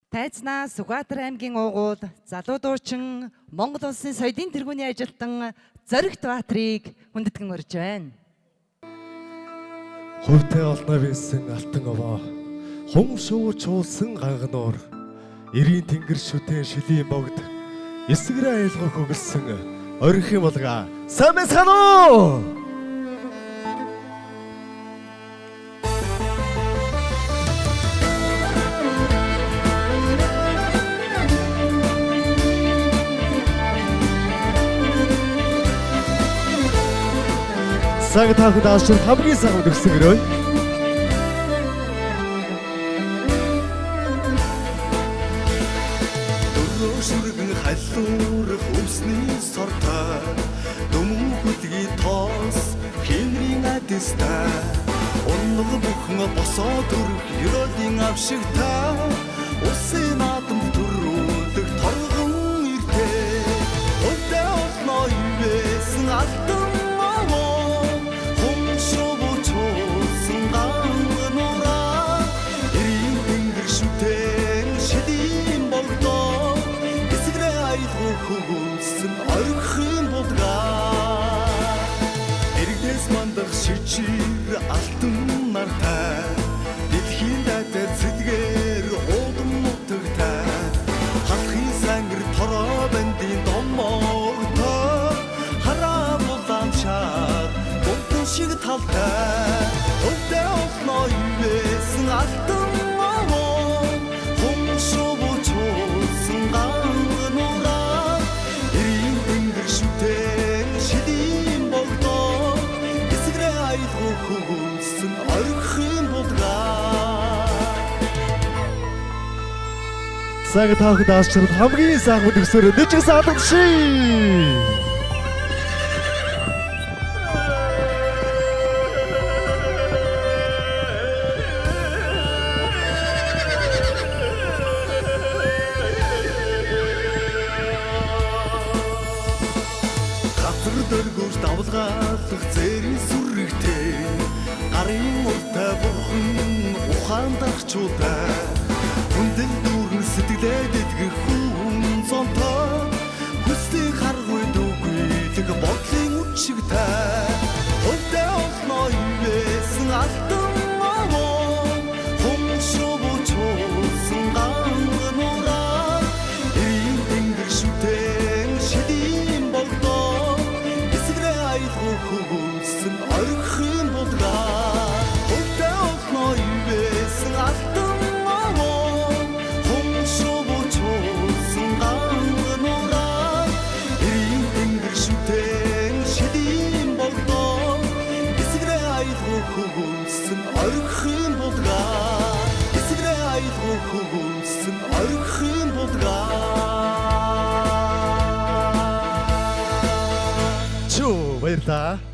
Тайзнаа Сүхбаатар аймгийн уугуул залуу дуучин Монгол улсын соёлын тэргүүний ажилтан Зоригт Баатрыг хүндэтгэн урьж байна. Хувьтай олноо бийсэн алтан овоо хум шуу чуулсан гангануур эрийн тэнгэр шүтэн шилийн богд эсгэрээ айлгах өгөлсөн орхин булгаа сайн байцгаана уу? Цаг таахад ашиг хамгийн сайн өдөрсөн гэрөө. Дөрөв шүргэн халуурах өмсний сортой дөмөн хүлгийн тоос хэмрийн адистай уннаг бүхэн босоод өрх ёроолын авшигтай усын наадам төрүүлэх торгон иртэй өдөө олноо ивэсэн алтан хөвгөлсөн орхин булгаа эргээс мандах шичир алтан нартай дэлхийн дэвтэр зэдгээр уудам нутагтай халахын сангар тороо бандын домогтой хараа булаан чад гонтон шиг талтай өдөө олноо ивэсэн алтан хөвгөлсөн орхин булгаа цаг таахад ашиг хамгийн сайн өдөрсөөр дэжиг саадах ший. Газар дөргөж давлгаалах зэрэг сүрэгтэй гарын уртай бурхан ухаандагчудаа хүндэл дүүрэн сэтгэлээд идгэх хүн зонтоо хүслийн харгүй дүүгүйдэг бодлын үчигтэй өдөө олноо ивэсэн алтан овоо хум шуу чуулсан гангануураа эрийн тэнгэр шүтэн шилийн богдоо эсгэрээ айлгах хөвгөлсөн орхин булгаа өдөө олноо ивэсэн алтан овоо хум шуу чуулсан гангануураа эрийн тэнгэр шүтэн шилийн богдоо эсгэрээ айлгах хөвгөлсөн орхин булгаа эсгэрээ айлгах хөвгөлсөн орхин булгаа чуу баярлаа.